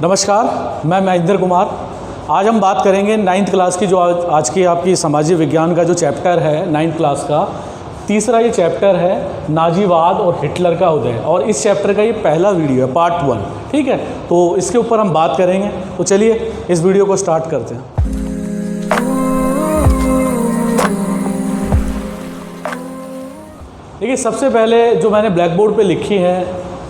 नमस्कार, मैं महेंद्र कुमार। आज हम बात करेंगे 9th क्लास की जो आज की आपकी सामाजिक विज्ञान का जो चैप्टर है 9th क्लास का तीसरा ये चैप्टर है नाजीवाद और हिटलर का उदय। और इस चैप्टर का ये पहला वीडियो है, पार्ट 1। ठीक है, तो इसके ऊपर हम बात करेंगे। तो चलिए इस वीडियो को स्टार्ट करते हैं। देखिए, सबसे पहले जो मैंने ब्लैक बोर्ड पे लिखी है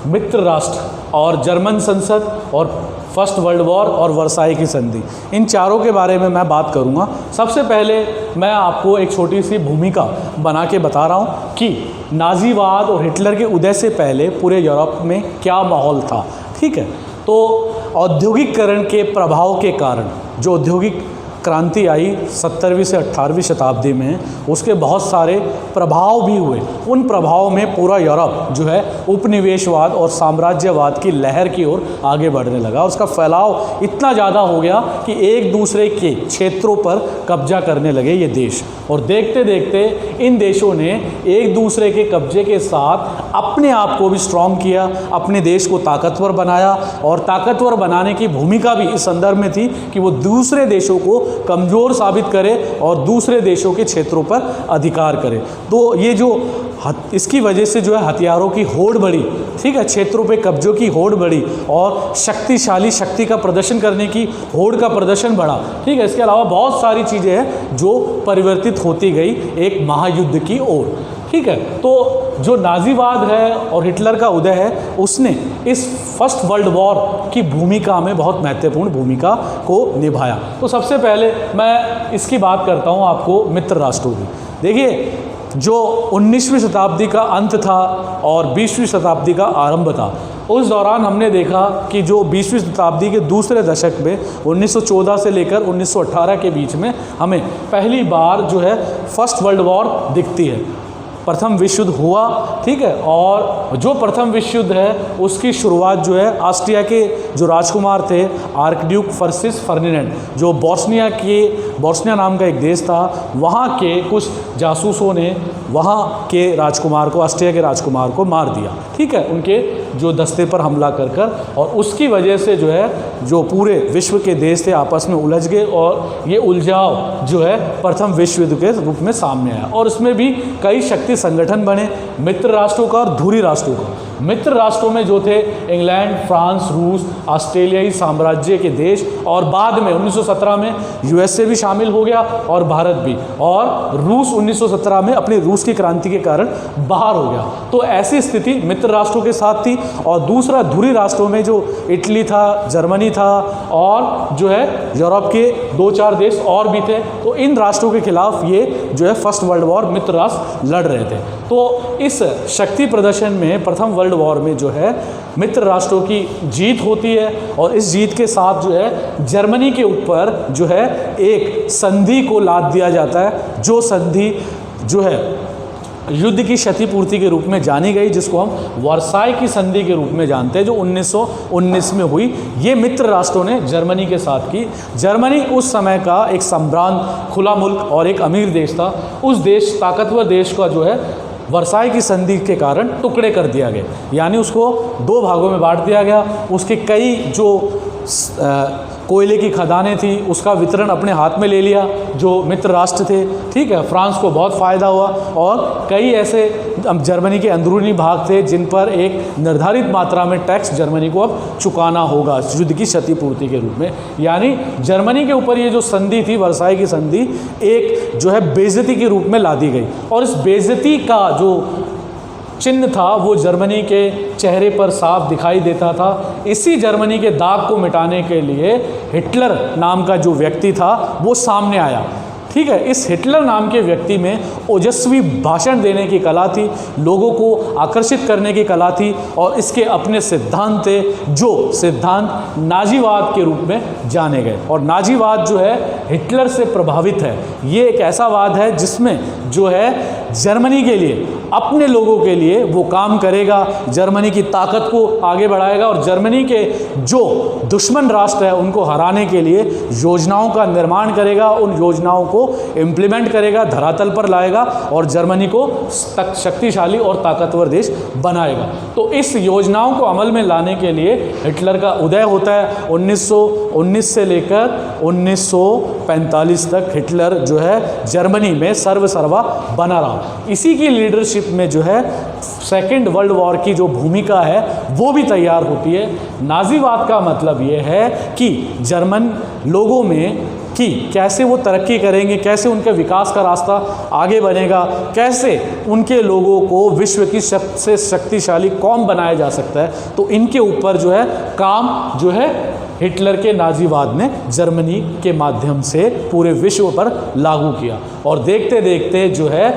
मित्र राष्ट्र और जर्मन संसद और फर्स्ट वर्ल्ड वॉर और वर्साई की संधि, इन चारों के बारे में मैं बात करूंगा। सबसे पहले मैं आपको एक छोटी सी भूमिका बना के बता रहा हूं कि नाजीवाद और हिटलर के उदय से पहले पूरे यूरोप में क्या माहौल था। ठीक है, तो औद्योगिकरण के प्रभाव के कारण जो औद्योगिक क्रांति आई 17वीं से 18वीं शताब्दी में, उसके बहुत सारे प्रभाव भी हुए। उन प्रभाव में पूरा यूरोप जो है उपनिवेशवाद और साम्राज्यवाद की लहर की ओर आगे बढ़ने लगा। उसका फैलाव इतना ज़्यादा हो गया कि एक दूसरे के क्षेत्रों पर कब्जा करने लगे ये देश, और देखते देखते इन देशों ने एक दूसरे के कब्जे के साथ अपने आप को भी स्ट्रॉन्ग किया, अपने देश को ताकतवर बनाया। और ताकतवर बनाने की भूमिका भी इस संदर्भ में थी कि वो दूसरे देशों को कमज़ोर साबित करे और दूसरे देशों के क्षेत्रों पर अधिकार करे। तो ये जो इसकी वजह से जो है हथियारों की होड़ बढ़ी, ठीक है, क्षेत्रों पे कब्जों की होड़ बढ़ी और शक्तिशाली शक्ति का प्रदर्शन करने की होड़ का प्रदर्शन बढ़ा। ठीक है, इसके अलावा बहुत सारी चीज़ें हैं जो परिवर्तित होती गई एक महायुद्ध की ओर। ठीक है, तो जो नाजीवाद है और हिटलर का उदय है, उसने इस फर्स्ट वर्ल्ड वॉर की भूमिका में बहुत महत्वपूर्ण भूमिका को निभाया। तो सबसे पहले मैं इसकी बात करता हूँ आपको मित्र राष्ट्रों की। देखिए, जो 19वीं शताब्दी का अंत था और 20वीं शताब्दी का आरंभ था, उस दौरान हमने देखा कि जो 20वीं शताब्दी के दूसरे दशक में 1914 से लेकर 1918 के बीच में हमें पहली बार जो है फर्स्ट वर्ल्ड वॉर दिखती है। प्रथम विश्व युद्ध हुआ। ठीक है, और जो प्रथम विश्व युद्ध है उसकी शुरुआत जो है ऑस्ट्रिया के जो राजकुमार थे आर्कड्यूक फ्रांसिस फर्डिनेंड, जो बोस्निया नाम का एक देश था, वहाँ के कुछ जासूसों ने वहाँ के राजकुमार को, ऑस्ट्रिया के राजकुमार को मार दिया। ठीक है, उनके जो दस्ते पर हमला कर और उसकी वजह से जो है जो पूरे विश्व के देश थे आपस में उलझ गए और ये उलझाव जो है प्रथम विश्व युद्ध के रूप में सामने आया। और उसमें भी कई शक्ति संगठन बने, मित्र राष्ट्रों का और धुरी राष्ट्रों का। मित्र राष्ट्रों में जो थे इंग्लैंड, फ्रांस, रूस, ऑस्ट्रेलियाई साम्राज्य के देश, और बाद में 1917 में यूएसए भी शामिल हो गया और भारत भी, और रूस 1917 में अपनी रूस की क्रांति के कारण बाहर हो गया। तो ऐसी स्थिति मित्र राष्ट्रों के साथ थी। और दूसरा धुरी राष्ट्रों में जो इटली था, जर्मनी था और जो है यूरोप के 2-4 देश और भी थे। तो इन राष्ट्रों के खिलाफ ये जो है फर्स्ट वर्ल्ड वॉर मित्र राष्ट्र लड़ रहे थे। तो इस शक्ति प्रदर्शन में प्रथम वर्ल्ड वॉर में जो है मित्र राष्ट्रों की जीत होती है, और इस जीत के साथ जो है जर्मनी के ऊपर जो है एक संधि को लाद दिया जाता है, जो संधि जो है युद्ध की क्षतिपूर्ति के रूप में जानी गई, जिसको हम वर्साई की संधि के रूप में जानते हैं, जो 1919 में हुई। ये मित्र राष्ट्रों ने जर्मनी के साथ की। जर्मनी उस समय का एक सम्भ्रांत, खुला मुल्क और एक अमीर देश था। उस देश, ताकतवर देश का जो है वर्साई की संधि के कारण टुकड़े कर दिया गया, यानी उसको 2 भागों में बांट दिया गया। उसके कई जो कोयले की खदानें थी उसका वितरण अपने हाथ में ले लिया जो मित्र राष्ट्र थे। ठीक है, फ्रांस को बहुत फ़ायदा हुआ, और कई ऐसे जर्मनी के अंदरूनी भाग थे जिन पर एक निर्धारित मात्रा में टैक्स जर्मनी को अब चुकाना होगा युद्ध की क्षतिपूर्ति के रूप में। यानी जर्मनी के ऊपर ये जो संधि थी, वर्साई की संधि, एक जो है बेइज्जती के रूप में ला दी गई। और इस बेइज्जती का जो चिन्ह था वो जर्मनी के चेहरे पर साफ दिखाई देता था। इसी जर्मनी के दाग को मिटाने के लिए हिटलर नाम का जो व्यक्ति था वो सामने आया। ठीक है, इस हिटलर नाम के व्यक्ति में ओजस्वी भाषण देने की कला थी, लोगों को आकर्षित करने की कला थी, और इसके अपने सिद्धांत थे, जो सिद्धांत नाजीवाद के रूप में जाने गए। और नाजीवाद जो है हिटलर से प्रभावित है। ये एक ऐसा वाद है जिसमें जो है जर्मनी के लिए, अपने लोगों के लिए वो काम करेगा, जर्मनी की ताकत को आगे बढ़ाएगा, और जर्मनी के जो दुश्मन राष्ट्र है उनको हराने के लिए योजनाओं का निर्माण करेगा, उन योजनाओं को इम्प्लीमेंट करेगा, धरातल पर लाएगा और जर्मनी को शक्तिशाली और ताकतवर देश बनाएगा। तो इस योजनाओं को अमल में लाने के लिए हिटलर का उदय होता है। 1919 से लेकर 1945 तक हिटलर जो है जर्मनी में सर्वसर्वा बना रहा। इसी की लीडरशिप में जो है सेकेंड वर्ल्ड वॉर की जो भूमिका है वो भी तैयार होती है। नाजीवाद का मतलब ये है कि जर्मन लोगों में कि कैसे वो तरक्की करेंगे, कैसे उनके विकास का रास्ता आगे बनेगा, कैसे उनके लोगों को विश्व की सबसे शक्तिशाली कौम बनाया जा सकता है। तो इनके ऊपर जो है काम जो है हिटलर के नाजीवाद ने जर्मनी के माध्यम से पूरे विश्व पर लागू किया और देखते देखते जो है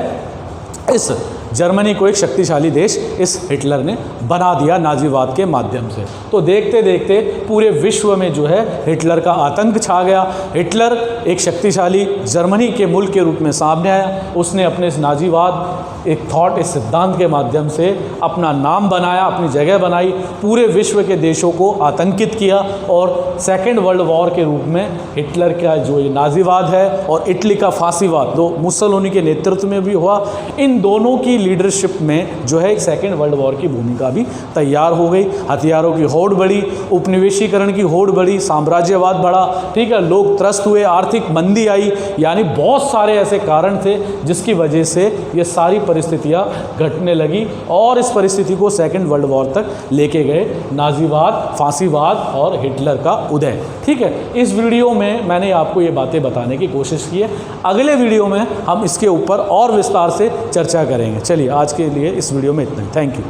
इस जर्मनी को एक शक्तिशाली देश इस हिटलर ने बना दिया नाजीवाद के माध्यम से। तो देखते देखते पूरे विश्व में जो है हिटलर का आतंक छा गया। हिटलर एक शक्तिशाली जर्मनी के मुल्क के रूप में सामने आया। उसने अपने इस नाजीवाद एक थॉट, इस सिद्धांत के माध्यम से अपना नाम बनाया, अपनी जगह बनाई, पूरे विश्व के देशों को आतंकित किया और सेकेंड वर्ल्ड वॉर के रूप में हिटलर का जो ये नाजीवाद है और इटली का फांसीवाद, जो मुसोलिनी के नेतृत्व में भी हुआ, इन दोनों की लीडरशिप में जो है एक सेकेंड वर्ल्ड वॉर की भूमिका भी तैयार हो गई। हथियारों की होड़ बढ़ी, उपनिवेशीकरण की होड़ बढ़ी, साम्राज्यवाद बढ़ा, ठीक है, लोग त्रस्त हुए, आर्थिक मंदी आई, यानी बहुत सारे ऐसे कारण थे जिसकी वजह से ये सारी परिस्थितियां घटने लगी और इस परिस्थिति को सेकेंड वर्ल्ड वॉर तक लेके गए नाजीवाद, फांसीवाद और हिटलर का उदय। ठीक है, इस वीडियो में मैंने आपको ये बातें बताने की कोशिश की है। अगले वीडियो में हम इसके ऊपर और विस्तार से चर्चा करेंगे। चलिए आज के लिए इस वीडियो में इतना ही। Thank you.